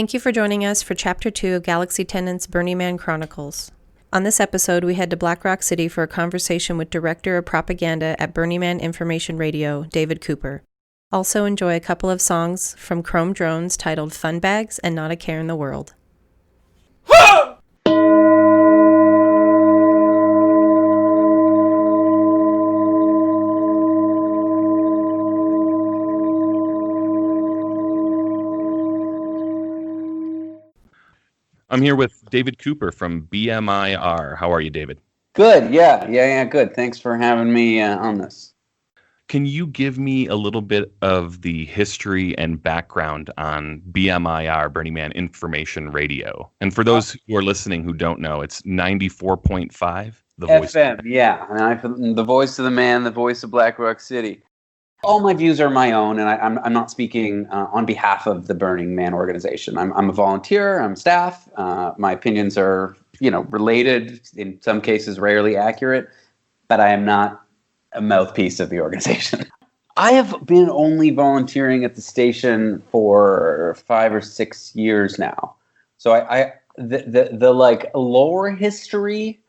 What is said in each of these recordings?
Thank you for joining us for Chapter 2 of Galaxy Tenants' Burning Man Chronicles. On this episode, we head to Blackrock City for a conversation with Director of Propaganda at Burning Man Information Radio, David Cooper. Also enjoy a couple of songs from Chrome Drones titled Fun Bags and Not a Care in the World. I'm here with David Cooper from BMIR. How are you, David? Good. Yeah. Good. Thanks for having me on this. Can you give me a little bit of the history and background on BMIR, Burning Man Information Radio? And for those who are listening who don't know, it's 94.5, the voice. FM, yeah. And I'm the voice of the man, the voice of Blackrock City. All my views are my own, and I'm not speaking on behalf of the Burning Man organization. I'm a volunteer. I'm staff. My opinions are, related, in some cases rarely accurate, but I am not a mouthpiece of the organization. I have been only volunteering at the station for 5 or 6 years now. So the lore history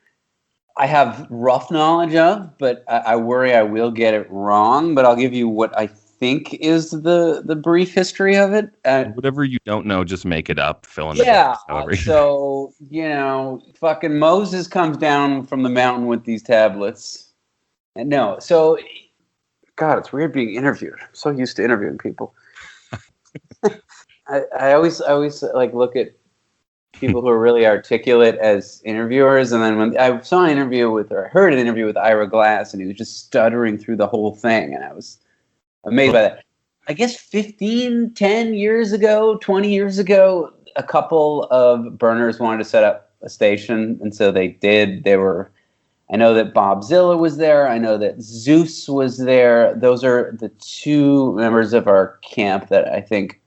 I have rough knowledge of, but I worry I will get it wrong. But I'll give you what I think is the brief history of it. Whatever you don't know, just make it up. Fill in the blanks. So, fucking Moses comes down from the mountain with these tablets. And God, it's weird being interviewed. I'm so used to interviewing people. I always look at people who are really articulate as interviewers, and then when I heard an interview with Ira Glass, and he was just stuttering through the whole thing, and I was amazed by that. I guess 10 years ago, 20 years ago, a couple of burners wanted to set up a station, and so they did. I know that Bob Zilla was there. I know that Zeus was there. Those are the two members of our camp that I think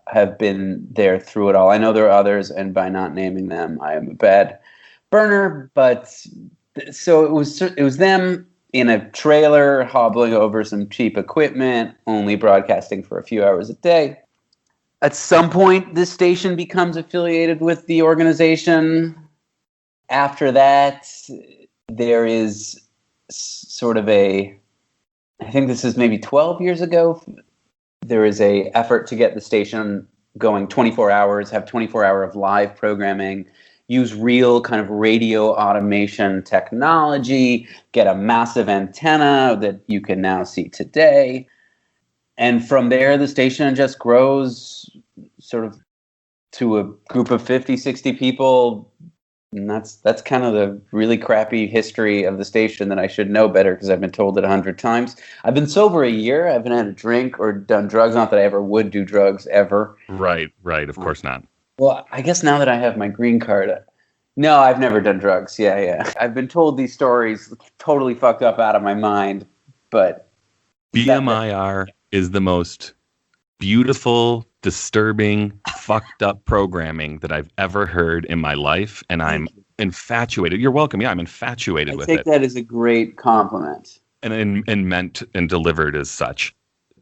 have been there through it all. I know there are others, and by not naming them, I am a bad burner. But so it was them in a trailer hobbling over some cheap equipment, only broadcasting for a few hours a day. At some point, this station becomes affiliated with the organization. After that, there is sort of I think this is maybe 12 years ago, there is a effort to get the station going 24 hours, have 24-hour of live programming, use real kind of radio automation technology, get a massive antenna that you can now see today. And from there, the station just grows sort of to a group of 50, 60 people. And that's kind of the really crappy history of the station that I should know better because I've been told it 100 times. I've been sober a year. I haven't had a drink or done drugs. Not that I ever would do drugs, ever. Right. Of course not. Well, I guess now that I have my green card, no, I've never done drugs. Yeah. I've been told these stories totally fucked up out of my mind, but... BMIR is the most beautiful, disturbing, fucked up programming that I've ever heard in my life, and I'm infatuated. You're welcome. Yeah, I'm infatuated with it. I take that as a great compliment. And meant and delivered as such.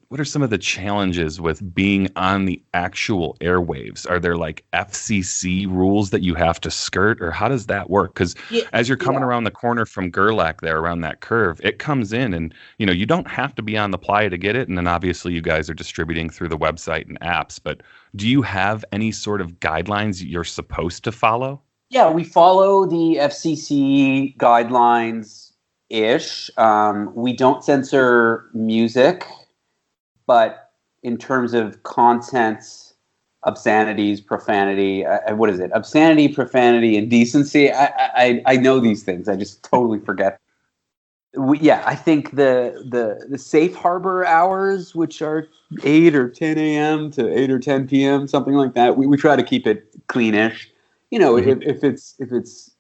What are some of the challenges with being on the actual airwaves? Are there like FCC rules that you have to skirt, or how does that work? Because as you're coming around the corner from Gerlach there, around that curve, it comes in and, you don't have to be on the playa to get it. And then obviously you guys are distributing through the website and apps. But do you have any sort of guidelines you're supposed to follow? Yeah, we follow the FCC guidelines-ish. We don't censor music. But in terms of content, obscenities, profanity, what is it? Obscenity, profanity, and decency. I know these things. I just totally forget. I think the safe harbor hours, which are 8 or 10 a.m. to 8 or 10 p.m., something like that. We try to keep it cleanish. If it's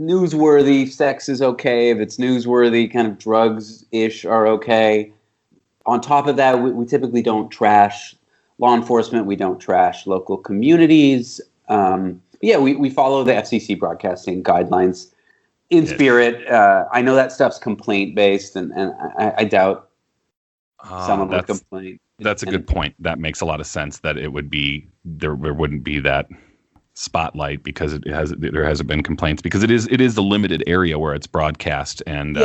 newsworthy, sex is okay. If it's newsworthy, kind of drugs-ish are okay. On top of that, we typically don't trash law enforcement. We don't trash local communities. We follow the FCC broadcasting guidelines in spirit. I know that stuff's complaint-based, and I doubt someone would complain. That's a good point. That makes a lot of sense that it would be, there wouldn't be that spotlight because there hasn't been complaints, because it is a limited area where it's broadcast. And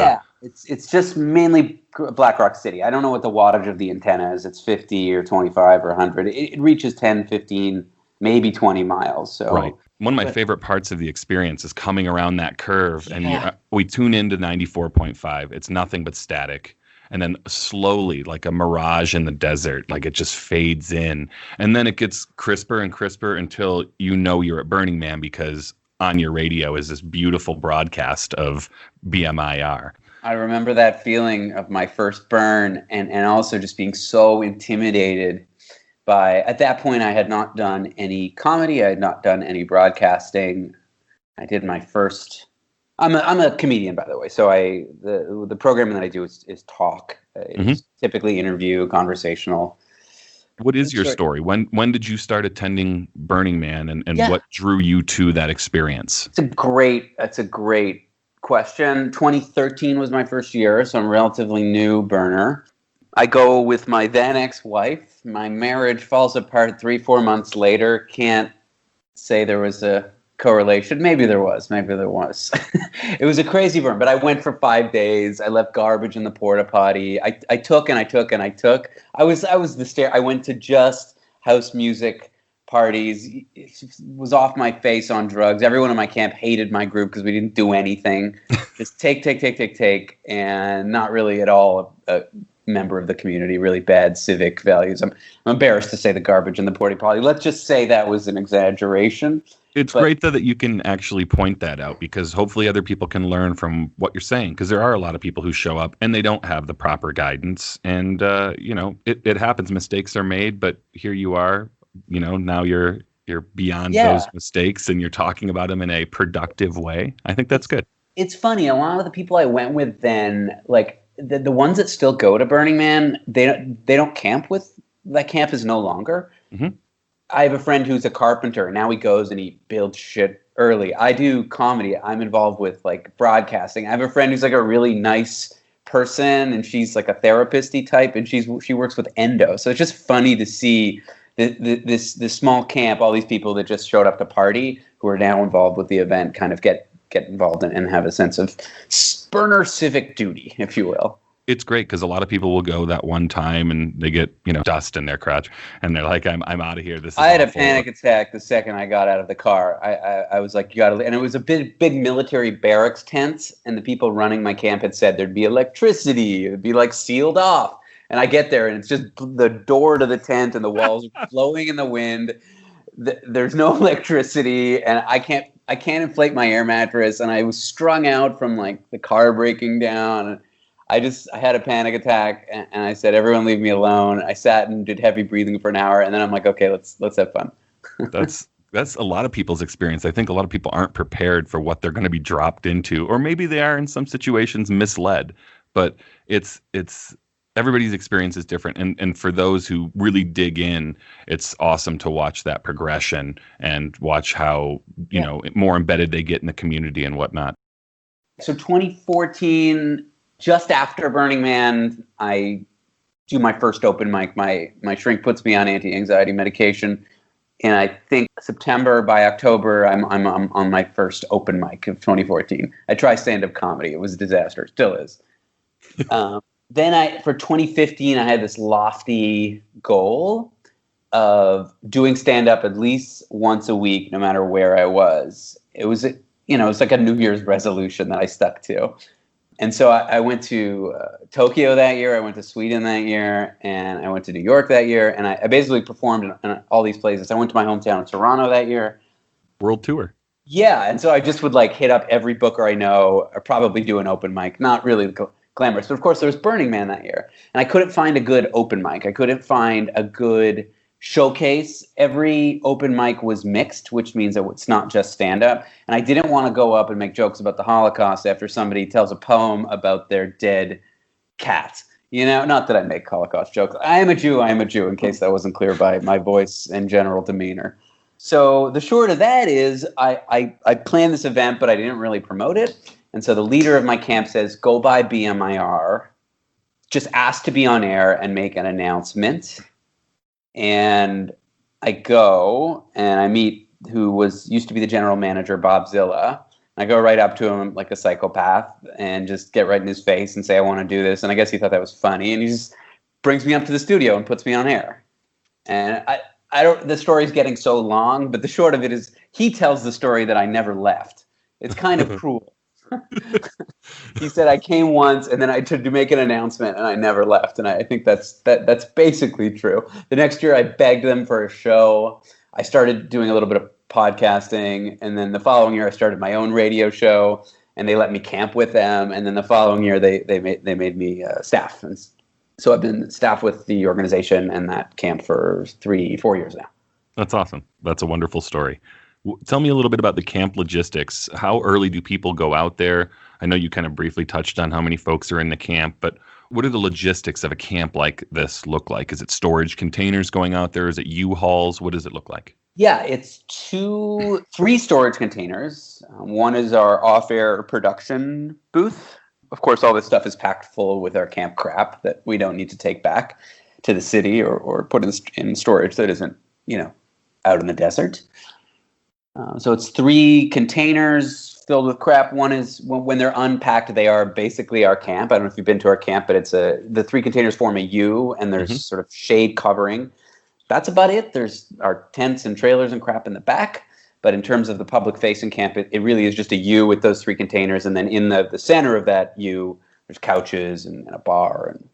it's just mainly Blackrock City. I don't know what the wattage of the antenna is. It's 50 or 25 or 100. It reaches 10, 15, maybe 20 miles. So right. One of my favorite parts of the experience is coming around that curve, and we tune into 94.5. It's nothing but static. And then slowly, like a mirage in the desert, like it just fades in. And then it gets crisper and crisper until you know you're at Burning Man, because on your radio is this beautiful broadcast of BMIR. I remember that feeling of my first burn, and also just being so intimidated by, at that point, I had not done any comedy. I had not done any broadcasting. I did my first... I'm a comedian, by the way. So the programming that I do is talk. It's typically interview, conversational. What is your story? When did you start attending Burning Man, and what drew you to that experience? That's a great question. 2013 was my first year, so I'm a relatively new burner. I go with my then ex-wife. My marriage falls apart 3-4 months later. Can't say there was a correlation. Maybe there was. It was a crazy burn, but I went for 5 days. I left garbage in the porta potty. I took. I went to just house music parties. It was off my face on drugs. Everyone in my camp hated my group because we didn't do anything. Just take, and not really at all a member of the community. Really bad civic values. I'm embarrassed to say the garbage in the porta potty. Let's just say that was an exaggeration. It's great, though, that you can actually point that out, because hopefully other people can learn from what you're saying, because there are a lot of people who show up and they don't have the proper guidance. And, it happens. Mistakes are made. But here you are, now you're beyond those mistakes, and you're talking about them in a productive way. I think that's good. It's funny. A lot of the people I went with then, like the ones that still go to Burning Man, they don't camp with. That camp is no longer. Mm-hmm. I have a friend who's a carpenter, and now he goes and he builds shit early. I do comedy. I'm involved with like broadcasting. I have a friend who's like a really nice person, and she's like a therapist-y type, and she works with endo. So it's just funny to see this small camp, all these people that just showed up to party who are now involved with the event, kind of get involved and have a sense of burner civic duty, if you will. It's great, because a lot of people will go that one time and they get, dust in their crotch, and they're like, I'm out of here. This is I had awful. A panic attack the second I got out of the car. I was like, you gotta, and it was a big military barracks tent, and the people running my camp had said there'd be electricity. It would be like sealed off. And I get there, and it's just the door to the tent, and the walls are flowing in the wind. There's no electricity, and I can't inflate my air mattress, and I was strung out from like the car breaking down. And I had a panic attack, and I said, everyone leave me alone. I sat and did heavy breathing for an hour, and then I'm like, okay, let's have fun. That's a lot of people's experience. I think a lot of people aren't prepared for what they're going to be dropped into, or maybe they are in some situations misled, but it's everybody's experience is different. And for those who really dig in, it's awesome to watch that progression and watch how, more embedded they get in the community and whatnot. So 2014, just after Burning Man, I do my first open mic. My shrink puts me on anti-anxiety medication, and I think by October, I'm on my first open mic of 2014. I try stand-up comedy. It was a disaster. Still is. Then for 2015, I had this lofty goal of doing stand-up at least once a week, no matter where I was. It was like a New Year's resolution that I stuck to. And so I went to Tokyo that year, I went to Sweden that year, and I went to New York that year, and I basically performed in all these places. I went to my hometown of Toronto that year. World tour. Yeah, and so I just would like hit up every booker I know, or probably do an open mic. Not really glamorous, but of course there was Burning Man that year. And I couldn't find a good open mic. I couldn't find a good showcase. Every open mic was mixed, which means that it's not just stand-up. And I didn't want to go up and make jokes about the Holocaust after somebody tells a poem about their dead cat. Not that I make Holocaust jokes. I am a Jew, in case that wasn't clear by my voice and general demeanor. So the short of that is I planned this event, but I didn't really promote it. And so the leader of my camp says, go buy BMIR just asked to be on air and make an announcement. And I go and I meet used to be the general manager, Bob Zilla. I go right up to him like a psychopath and just get right in his face and say, I want to do this. And I guess he thought that was funny. And he just brings me up to the studio and puts me on air. And the story's getting so long, but the short of it is he tells the story that I never left. It's kind of cruel. He said I came once and then I tried to make an announcement and I never left. And I think that's basically true. The next year I begged them for a show. I started doing a little bit of podcasting, and then the following year I started my own radio show, and they let me camp with them. And then the following year they made me staff, and so I've been staff with the organization and that camp for 3-4 years now. That's awesome. That's a wonderful story. Tell me a little bit about the camp logistics. How early do people go out there? I know you kind of briefly touched on how many folks are in the camp, but what are the logistics of a camp like this look like? Is it storage containers going out there? Is it U-Hauls? What does it look like? Yeah, it's 3 storage containers. One is our off-air production booth. Of course, all this stuff is packed full with our camp crap that we don't need to take back to the city or put in storage that isn't, out in the desert. So it's 3 containers filled with crap. One is when they're unpacked, they are basically our camp. I don't know if you've been to our camp, but the 3 containers form a U, and there's sort of shade covering. That's about it. There's our tents and trailers and crap in the back. But in terms of the public-facing camp, it really is just a U with those 3 containers. And then in the center of that U, there's couches and a bar and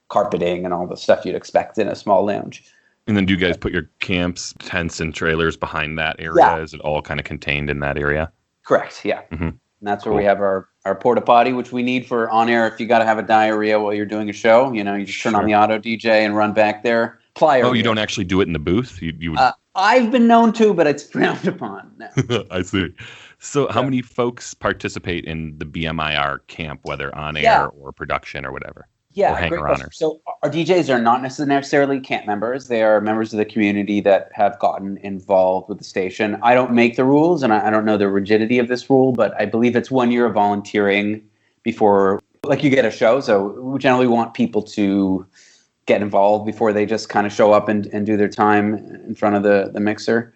carpeting and all the stuff you'd expect in a small lounge. And then do you guys put your camps, tents, and trailers behind that area? Yeah. Is it all kind of contained in that area? Correct, yeah. Mm-hmm. And that's where we have our porta potty, which we need for on air if you got to have a diarrhea while you're doing a show. You just turn on the auto DJ and run back there. Oh, you don't actually do it in the booth? You would... I've been known to, but it's frowned upon. No. I see. So how many folks participate in the BMIR camp, whether on air or production or whatever? Yeah, or hanger-oners? So our DJs are not necessarily camp members. They are members of the community that have gotten involved with the station. I don't make the rules, and I don't know the rigidity of this rule, but I believe it's 1 year of volunteering before, you get a show. So we generally want people to get involved before they just kind of show up and do their time in front of the mixer.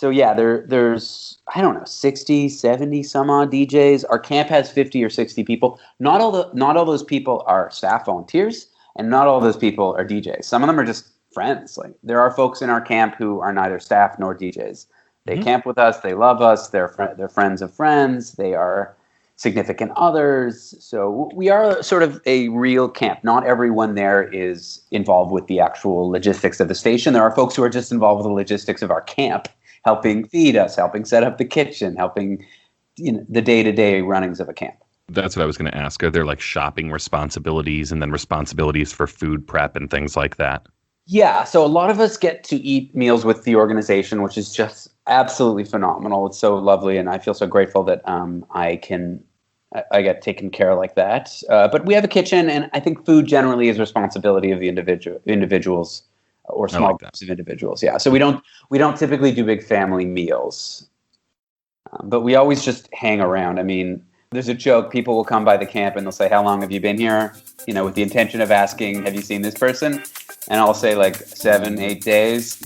There's, 60, 70 some odd DJs. Our camp has 50 or 60 people. Not all those people are staff volunteers, and not all those people are DJs. Some of them are just friends. Like, there are folks in our camp who are neither staff nor DJs. They camp with us. They love us. They're friends of friends. They are significant others. So we are sort of a real camp. Not everyone there is involved with the actual logistics of the station. There are folks who are just involved with the logistics of our camp, helping feed us, helping set up the kitchen, helping the day-to-day runnings of a camp. That's what I was going to ask. Are there shopping responsibilities and then responsibilities for food prep and things like that? Yeah, so a lot of us get to eat meals with the organization, which is just absolutely phenomenal. It's so lovely, and I feel so grateful that I get taken care of like that. But we have a kitchen, and I think food generally is responsibility of the individuals or small groups of individuals. Yeah, so we don't typically do big family meals, but we always just hang around. I mean, there's a joke. People will come by the camp and they'll say, "How long have you been here?" With the intention of asking, "Have you seen this person?" And I'll say 7-8 days.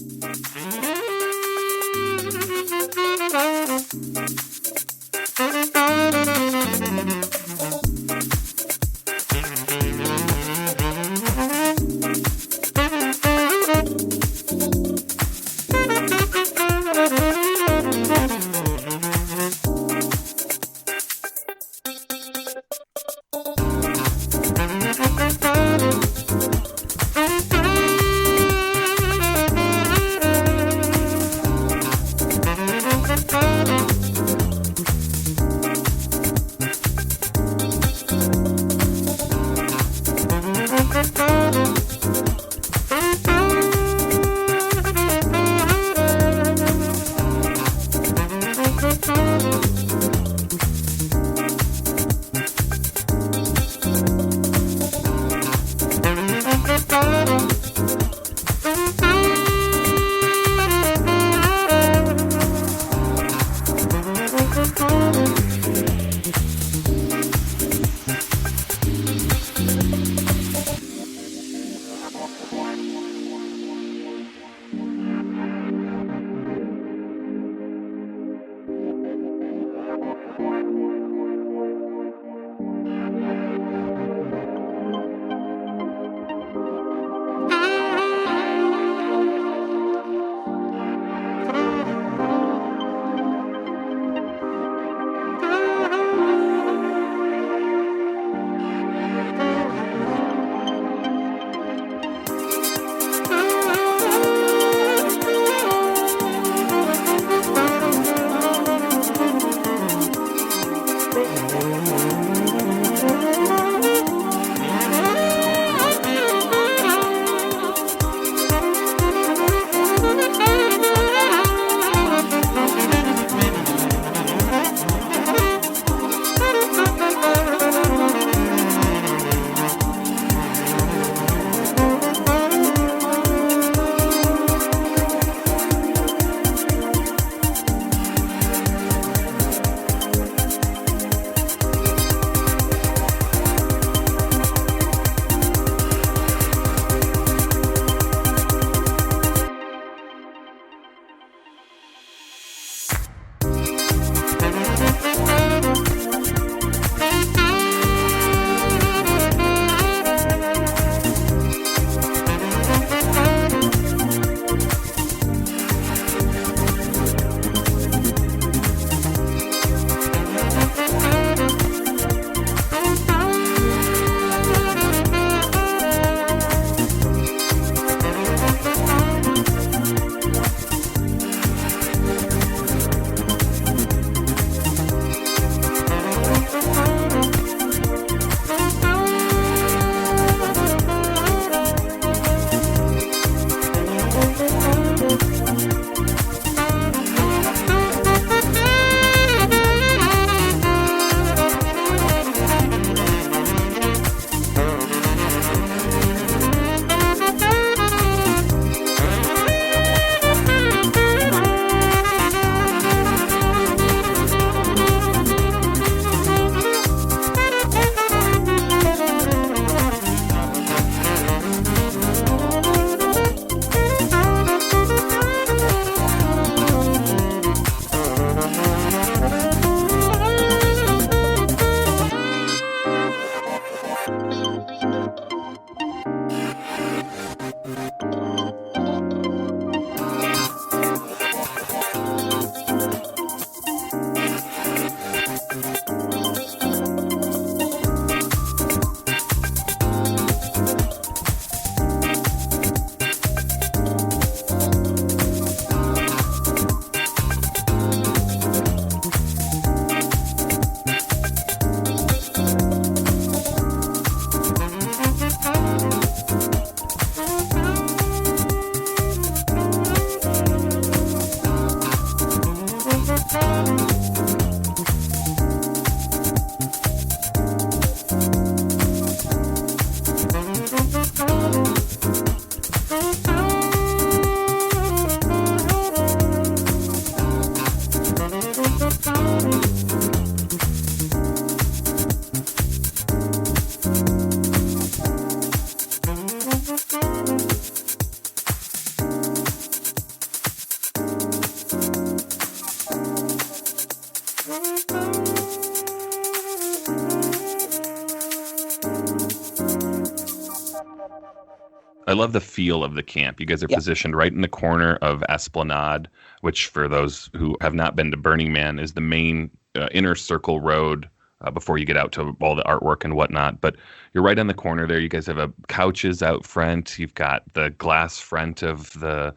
I love the feel of the camp. You guys are positioned right in the corner of Esplanade, which for those who have not been to Burning Man is the main inner circle road before you get out to all the artwork and whatnot. But you're right on the corner there. You guys have couches out front. You've got the glass front of the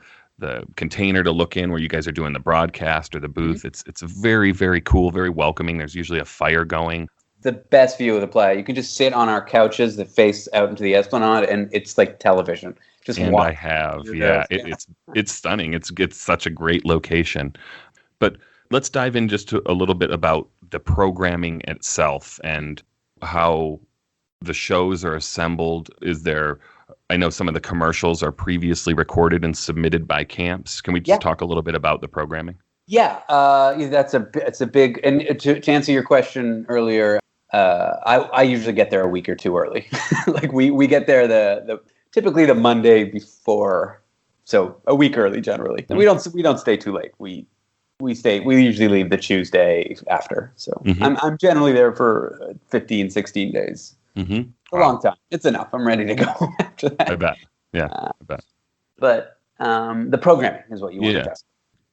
container to look in where you guys are doing the broadcast or the booth. Mm-hmm. It's very, very cool, very welcoming. There's usually a fire going. The best view of the play. You can just sit on our couches that face out into the Esplanade, and it's like television. Just and watch. I have, it's stunning. It's such a great location. But let's dive in just to a little bit about the programming itself and how the shows are assembled. I know some of the commercials are previously recorded and submitted by camps. Can we just talk a little bit about the programming? Yeah, that's a big. And to answer your question earlier, I usually get there a week or two early. Like we get there typically the Monday before, so a week early generally. And we don't stay too late. We usually leave the Tuesday after. So I'm generally there for 15, 16 days. Mm-hmm. A long time. It's enough. I'm ready to go after that. I bet. Yeah, I bet. But the programming is what you want to test.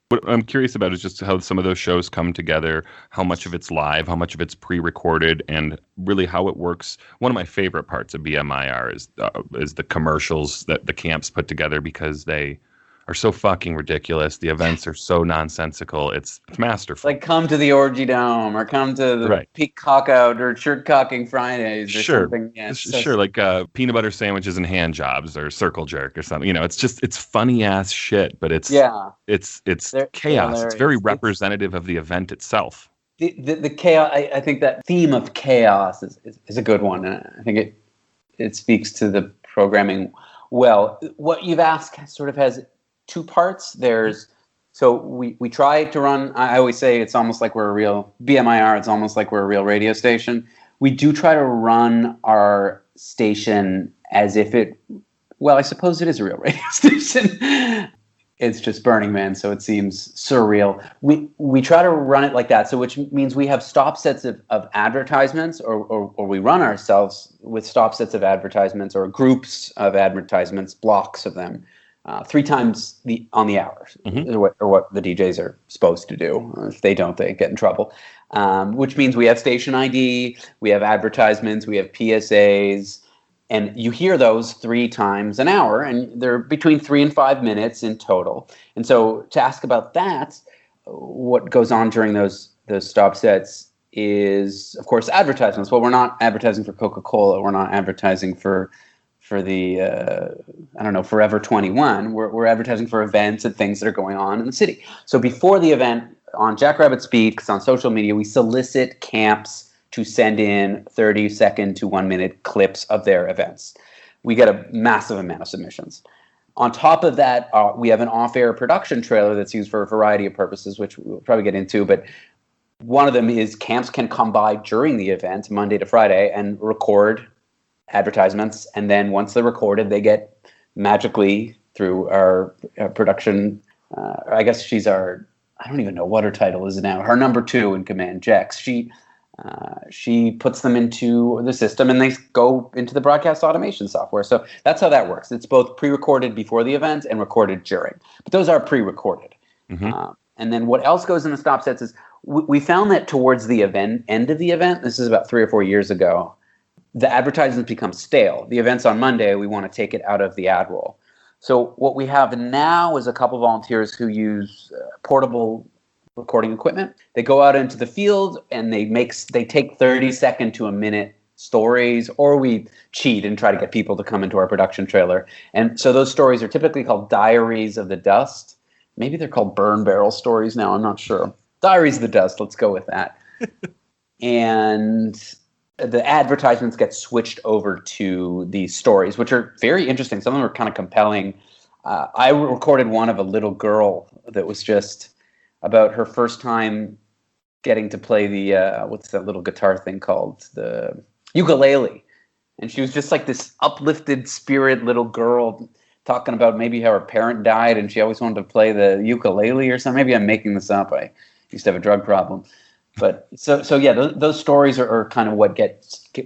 What I'm curious about is just how some of those shows come together, how much of it's live, how much of it's pre-recorded, and really how it works. One of my favorite parts of BMIR is the commercials that the camps put together because they are so fucking ridiculous. The events are so nonsensical. It's masterful. Like come to the Orgy Dome or come to the Peak Cock Out or Shirt Cocking Fridays or something. Yeah, sure, like peanut butter sandwiches and hand jobs or circle jerk or something. You know, it's funny ass shit, but it's chaos. It's very representative of the event itself. The chaos. I think that theme of chaos is a good one, and I think it speaks to the programming well. What you've asked sort of has two parts. So we try to run, I always say it's almost like we're a real BMIR, it's almost like we're a real radio station. We do try to run our station as if I suppose it is a real radio station. It's just Burning Man, so it seems surreal. We try to run it like that, so which means we have stop sets of advertisements, or we run ourselves with stop sets of advertisements or groups of advertisements, blocks of them. 3 times on the hour, or what the DJs are supposed to do. If they don't, they get in trouble. Which means we have station ID, we have advertisements, we have PSAs, and you hear those 3 times an hour, and they're between 3 and 5 minutes in total. And so to ask about that, what goes on during those stop sets is, of course, advertisements. Well, we're not advertising for Coca-Cola. We're not advertising for the Forever 21. We're advertising for events and things that are going on in the city. So before the event, on Jackrabbit Speaks, on social media, we solicit camps to send in 30-second to 1-minute clips of their events. We get a massive amount of submissions. On top of that, we have an off-air production trailer that's used for a variety of purposes, which we'll probably get into, but one of them is camps can come by during the event, Monday to Friday, and record advertisements, and then once they're recorded, they get magically through our production. I guess she's I don't even know what her title is now. Her number 2 in command, Jex. She puts them into the system, and they go into the broadcast automation software. So that's how that works. It's both pre-recorded before the event and recorded during. But those are pre-recorded. Mm-hmm. And then what else goes in the stop sets is we found that towards the end of the event, this is about 3 or 4 years ago, the advertisements become stale. The event's on Monday. We want to take it out of the ad roll. So what we have now is a couple volunteers who use portable recording equipment. They go out into the field and they take 30-second to a minute stories, or we cheat and try to get people to come into our production trailer. And so those stories are typically called Diaries of the Dust. Maybe they're called Burn Barrel stories now. I'm not sure. Diaries of the Dust. Let's go with that. And the advertisements get switched over to these stories, which are very interesting. Some of them are kind of compelling. I recorded one of a little girl that was just about her first time getting to play the, what's that little guitar thing called? The ukulele. And she was just like this uplifted spirit little girl talking about maybe how her parent died and she always wanted to play the ukulele or something. Maybe I'm making this up. I used to have a drug problem. But so yeah, those stories are kind of what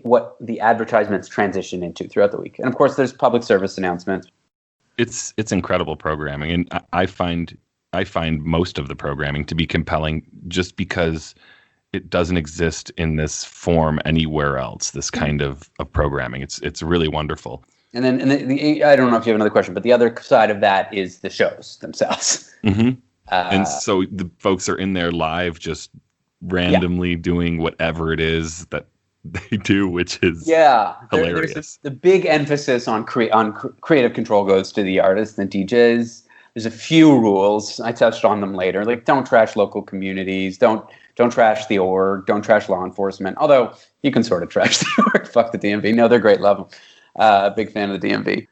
what the advertisements transition into throughout the week. And of course, there's public service announcements. It's incredible programming, and I find most of the programming to be compelling just because it doesn't exist in this form anywhere else. This kind of programming, it's really wonderful. And then I don't know if you have another question, but the other side of that is the shows themselves. Mm-hmm. And so the folks are in there live, just randomly doing whatever it is that they do, which is hilarious. The big emphasis on creative control goes to the artists and DJs. There's a few rules. I touched on them later. Like, don't trash local communities. Don't trash the org. Don't trash law enforcement. Although you can sort of trash the org. Fuck the DMV. No, they're great. Love them. Big fan of the DMV.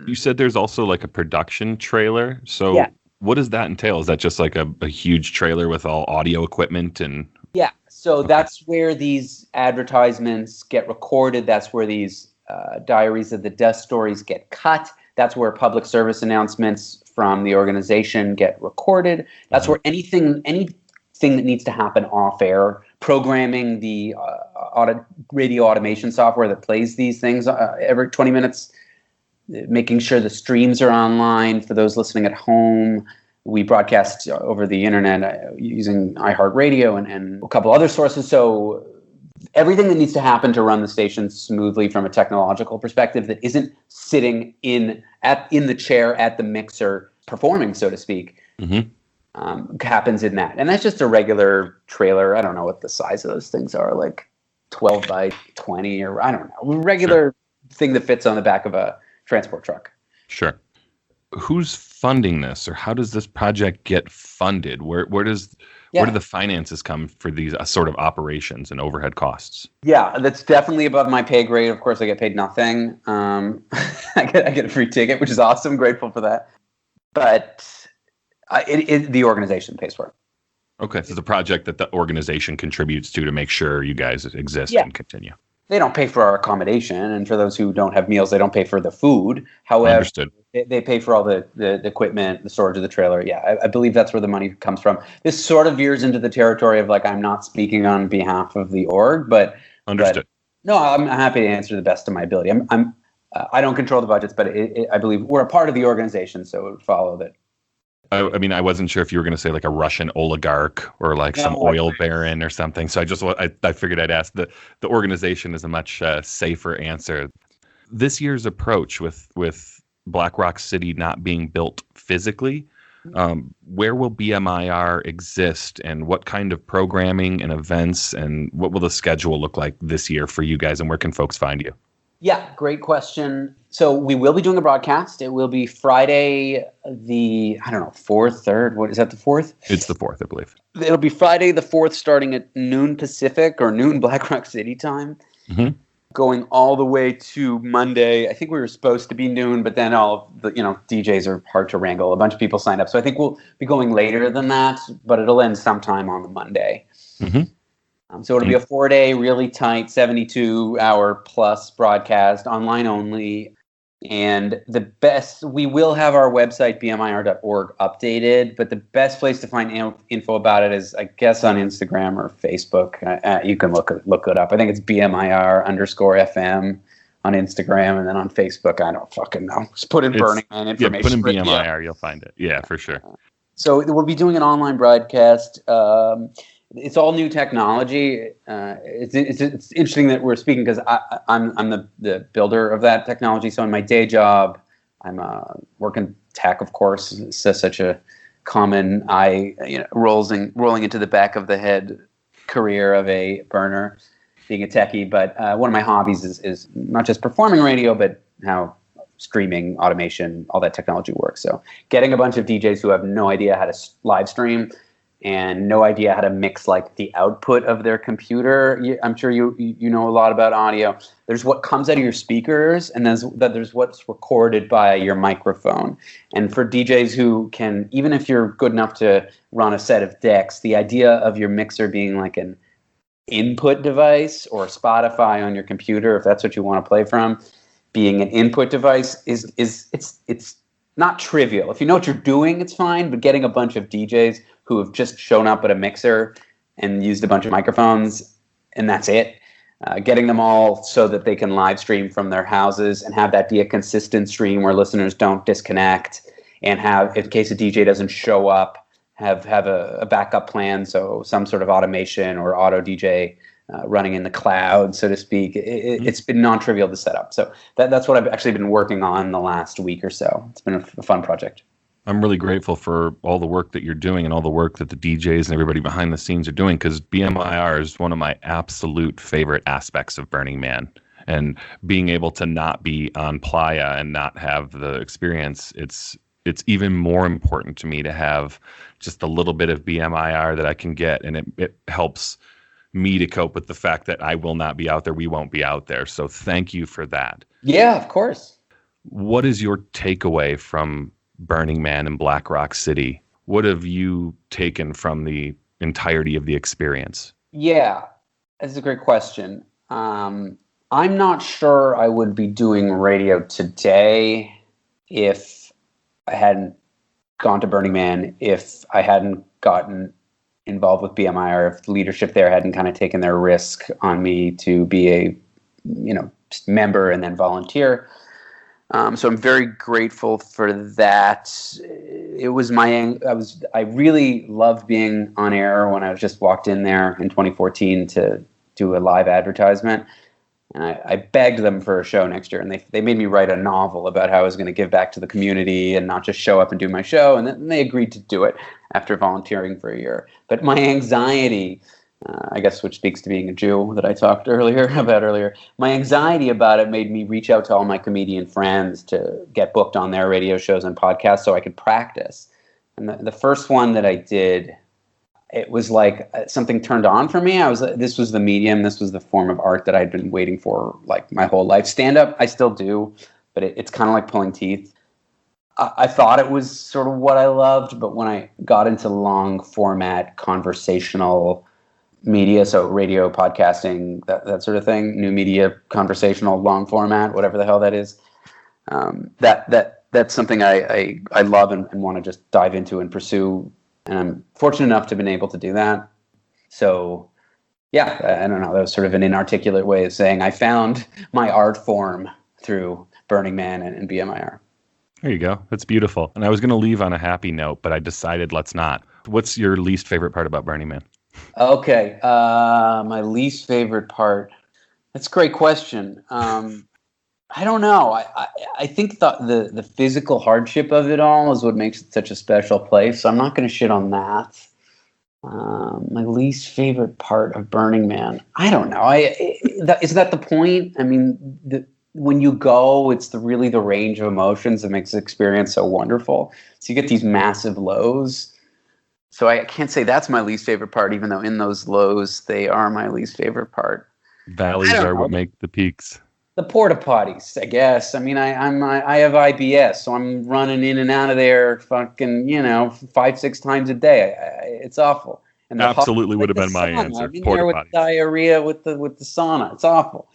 You said there's also like a production trailer. So what does that entail? Is that just like a huge trailer with all audio equipment and? Yeah. So that's where these advertisements get recorded. That's where these Diaries of the Death stories get cut. That's where public service announcements from the organization get recorded. That's where anything that needs to happen off air, programming the radio automation software that plays these things every 20 minutes, making sure the streams are online for those listening at home. We broadcast over the internet using iHeartRadio and a couple other sources. So everything that needs to happen to run the station smoothly from a technological perspective that isn't sitting in the chair at the mixer performing, so to speak, happens in that. And that's just a regular trailer. I don't know what the size of those things are, like 12 by 20 or I don't know. Regular thing that fits on the back of a transport truck. Sure. Who's funding this, or how does this project get funded? Where do the finances come for these sort of operations and overhead costs? Yeah, that's definitely above my pay grade. Of course, I get paid nothing. I get a free ticket, which is awesome. Grateful for that. But the organization pays for it. Okay, so it's a project that the organization contributes to make sure you guys exist and continue. They don't pay for our accommodation, and for those who don't have meals, they don't pay for the food. However, understood. They pay for all the equipment, the storage of the trailer. Yeah, I believe that's where the money comes from. This sort of veers into the territory of like I'm not speaking on behalf of the org, but understood. No, I'm happy to answer the best of my ability. I don't control the budgets, but I believe we're a part of the organization, so it would follow that. I mean, I wasn't sure if you were going to say like a Russian oligarch or like some oil baron or something. So I figured I'd ask. The organization is a much safer answer. This year's approach with Blackrock City not being built physically, where will BMIR exist, and what kind of programming and events, and what will the schedule look like this year for you guys, and where can folks find you? Yeah, great question. So we will be doing a broadcast. It will be Friday the, 4th, 3rd. What is that, the 4th? It's the 4th, I believe. It'll be Friday the 4th starting at noon Pacific or noon Blackrock City time. Mm-hmm. Going all the way to Monday. I think we were supposed to be noon, but then all of the, DJs are hard to wrangle. A bunch of people signed up. So I think we'll be going later than that, but it'll end sometime on the Monday. Mm-hmm. So it'll be a 4-day, really tight, 72-hour plus broadcast, online only. And we will have our website, bmir.org, updated, but the best place to find info about it is, I guess, on Instagram or Facebook. You can look it up. I think it's BMIR_FM on Instagram, and then on Facebook, I don't fucking know. Just put in Burning Man information. Yeah, put in BMIR, you'll find it. Yeah, for sure. So we'll be doing an online broadcast. It's all new technology. It's interesting that we're speaking because I'm the builder of that technology. So in my day job, I'm working tech, of course. It's such a common rolling into the back of the head career of a burner, being a techie. But one of my hobbies is not just performing radio, but how streaming, automation, all that technology works. So getting a bunch of DJs who have no idea how to live stream and no idea how to mix like the output of their computer. I'm sure you know a lot about audio. There's what comes out of your speakers, and there's what's recorded by your microphone. And for DJs who can, even if you're good enough to run a set of decks, the idea of your mixer being like an input device, or Spotify on your computer, if that's what you want to play from, being an input device it's not trivial. If you know what you're doing, it's fine, but getting a bunch of DJs who have just shown up at a mixer and used a bunch of microphones, and that's it. Getting them all so that they can live stream from their houses and have that be a consistent stream where listeners don't disconnect, and have, in case a DJ doesn't show up, have a backup plan, so some sort of automation or auto DJ running in the cloud, so to speak. It's been non-trivial to set up. So that's what I've actually been working on the last week or so. It's been a fun project. I'm really grateful for all the work that you're doing and all the work that the DJs and everybody behind the scenes are doing, because BMIR is one of my absolute favorite aspects of Burning Man. And being able to not be on Playa and not have the experience, it's even more important to me to have just a little bit of BMIR that I can get, and it helps me to cope with the fact that I will not be out there. We won't be out there. So thank you for that. Yeah, of course. What is your takeaway from Burning Man in Blackrock City? What have you taken from the entirety of the experience? Yeah, that's a great question. I'm not sure I would be doing radio today if I hadn't gone to Burning Man, if I hadn't gotten involved with BMIR, if the leadership there hadn't kind of taken their risk on me to be a member and then volunteer. So I'm very grateful for that. It was I really loved being on air when I just walked in there in 2014 to do a live advertisement. And I begged them for a show next year, and they made me write a novel about how I was going to give back to the community and not just show up and do my show. And then they agreed to do it after volunteering for a year. But my anxiety, I guess, which speaks to being a Jew that I talked about earlier, my anxiety about it made me reach out to all my comedian friends to get booked on their radio shows and podcasts so I could practice. And the first one that I did, it was like something turned on for me. This was the medium, this was the form of art that I'd been waiting for like my whole life. Stand-up, I still do, but it's kind of like pulling teeth. I thought it was sort of what I loved, but when I got into long format conversational media, so radio, podcasting, that sort of thing, new media, conversational, long format, whatever the hell that is, that's something I love and want to just dive into and pursue. And I'm fortunate enough to have been able to do that. So, yeah, I don't know. That was sort of an inarticulate way of saying I found my art form through Burning Man and BMIR. There you go. That's beautiful. And I was going to leave on a happy note, but I decided let's not. What's your least favorite part about Burning Man? Okay. My least favorite part. That's a great question. I don't know. I think the physical hardship of it all is what makes it such a special place. So I'm not going to shit on that. My least favorite part of Burning Man. I don't know. Is that the point? I mean, when you go, it's really the range of emotions that makes the experience so wonderful. So you get these massive lows. So I can't say that's my least favorite part, even though in those lows, they are my least favorite part. Valleys are what make the peaks. The porta potties, I guess. I mean, I have IBS, so I'm running in and out of there fucking, 5-6 times a day. It's awful. And absolutely would have been my answer. I'm in there with diarrhea with the sauna. It's awful.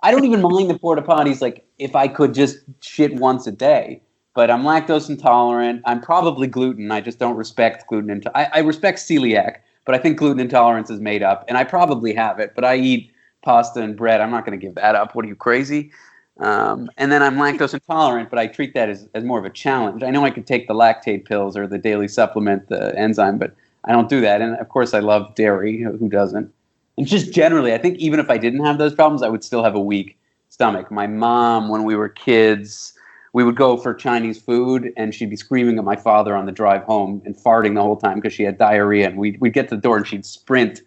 I don't even mind the porta potties, like if I could just shit once a day. But I'm lactose intolerant. I'm probably gluten. I just don't respect gluten. I respect celiac, but I think gluten intolerance is made up, and I probably have it. But I eat pasta and bread. I'm not going to give that up. What are you, crazy? And then I'm lactose intolerant, but I treat that as more of a challenge. I know I could take the lactate pills or the daily supplement, the enzyme, but I don't do that. And of course, I love dairy. Who doesn't? And just generally, I think even if I didn't have those problems, I would still have a weak stomach. My mom, when we were kids, we would go for Chinese food, and she'd be screaming at my father on the drive home and farting the whole time because she had diarrhea. And we'd get to the door, and she'd sprint.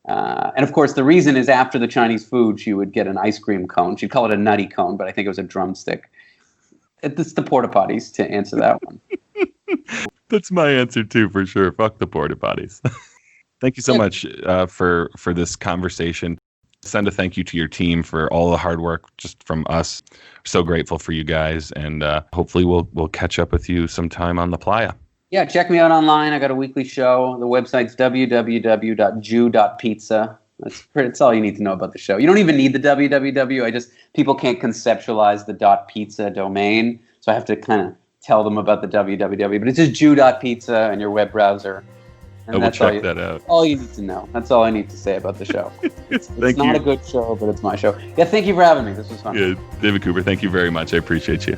And of course, the reason is after the Chinese food, she would get an ice cream cone. She'd call it a nutty cone, but I think it was a drumstick. It's the porta potties to answer that one. That's my answer too, for sure. Fuck the porta potties. Thank you so much for this conversation. Send a thank you to your team for all the hard work just from us. So grateful for you guys, and hopefully we'll catch up with you sometime on the playa. Yeah, check me out online. I got a weekly show. The website's www.jew.pizza. That's all you need to know about the show. You don't even need the www. People can't conceptualize the .pizza domain, so I have to kind of tell them about the www. But it's just jew.pizza in your web browser, And I will that's all check that out. All you need to know. That's all I need to say about the show. It's Thank not you. a good show, but it's my show. Yeah, thank you for having me. This was fun. Yeah, David Cooper, thank you very much. I appreciate you.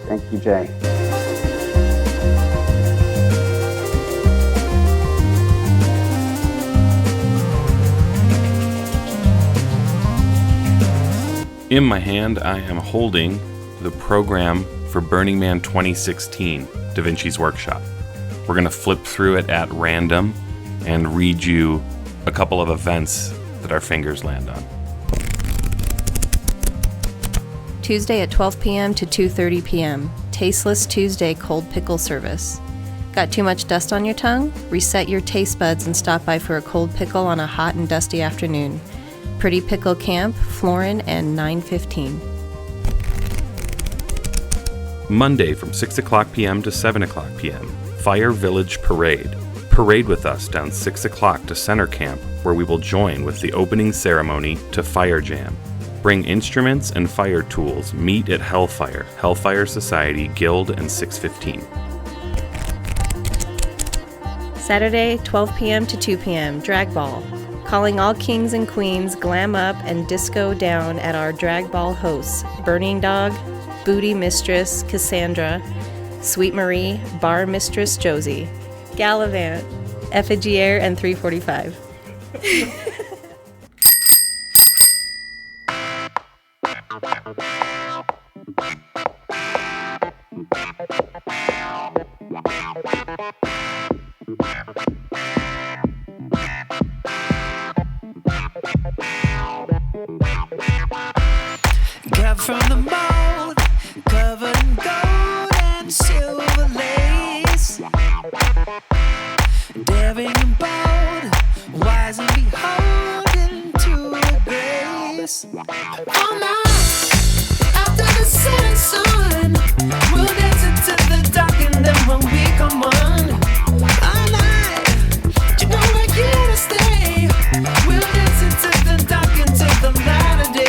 Thank you, Jay. In my hand, I am holding the program for Burning Man 2016, Da Vinci's Workshop. We're going to flip through it at random and read you a couple of events that our fingers land on. Tuesday at 12 p.m. to 2:30 p.m. Tasteless Tuesday cold pickle service. Got too much dust on your tongue? Reset your taste buds and stop by for a cold pickle on a hot and dusty afternoon. Pretty Pickle Camp, Florin, and 9:15. Monday from 6 o'clock p.m. to 7 o'clock p.m. Fire Village Parade. Parade with us down 6 o'clock to Center Camp, where we will join with the opening ceremony to Fire Jam. Bring instruments and fire tools. Meet at Hellfire Society, Guild, and 615. Saturday, 12 p.m. to 2 p.m. Drag Ball. Calling all kings and queens, glam up and disco down at our drag ball hosts, Burning Dog, Booty Mistress Cassandra, Sweet Marie, Bar Mistress Josie, Gallivant, Effigier, and 345. Cut from the mold, covered in gold and silver lace. Daring and bold, wise and beholden to a grace. All night, after the setting sun, we'll dance into the dark and then when we come on. All night, you know we're here to stay. We'll dance into the dark until the light of day.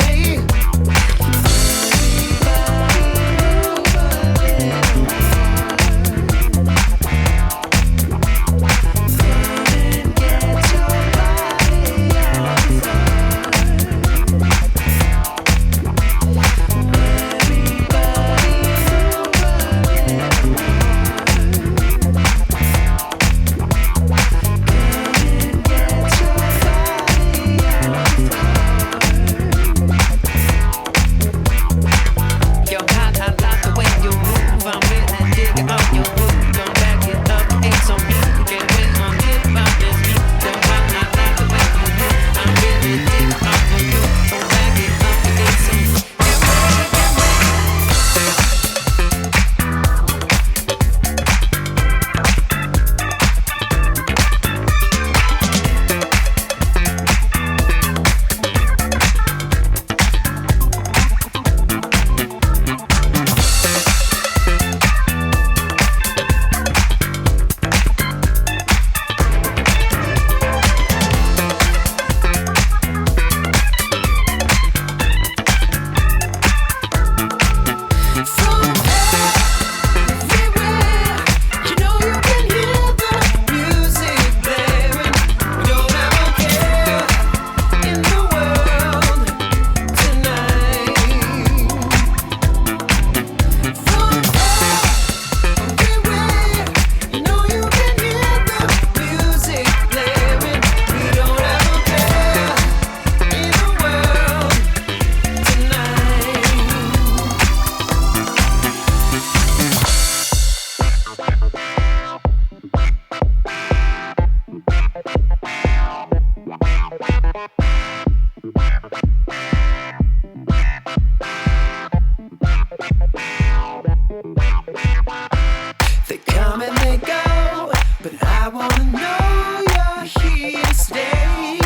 They come and they go, but I wanna know you're here to stay.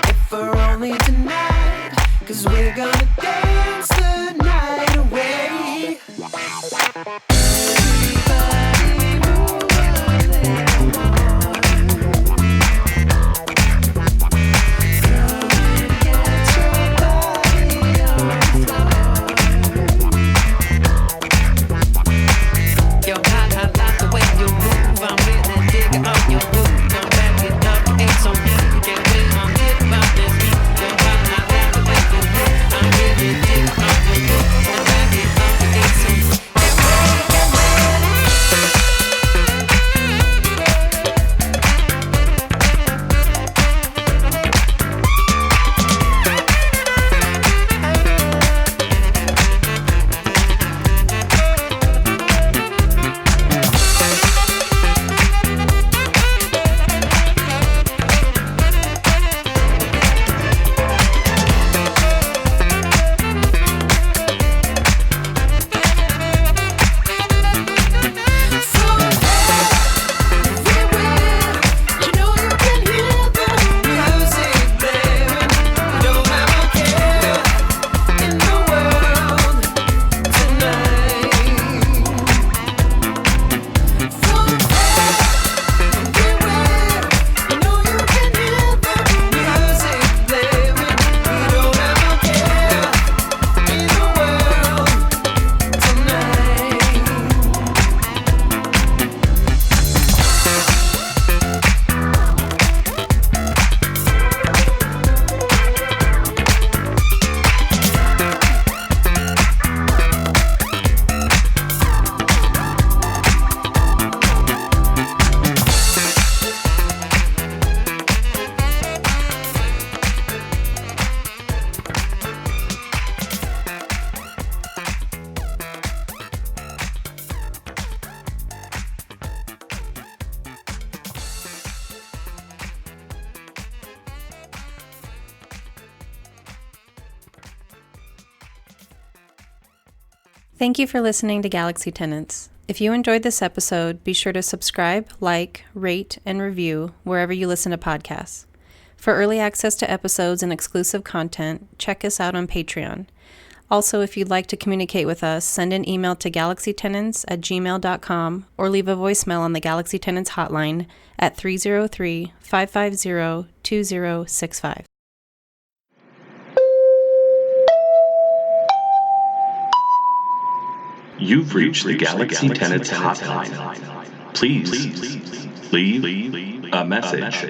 If for only tonight, 'cause we're gonna dance the night away. Yo, I like the way you move. I'm really digging up Thank you for listening to Galaxy Tenants. If you enjoyed this episode, be sure to subscribe, like, rate, and review wherever you listen to podcasts. For early access to episodes and exclusive content, check us out on Patreon. Also, if you'd like to communicate with us, send an email to galaxytenants@gmail.com or leave a voicemail on the Galaxy Tenants hotline at 303-550-2065. You've reached the Galaxy Tenants hotline. Please leave a message.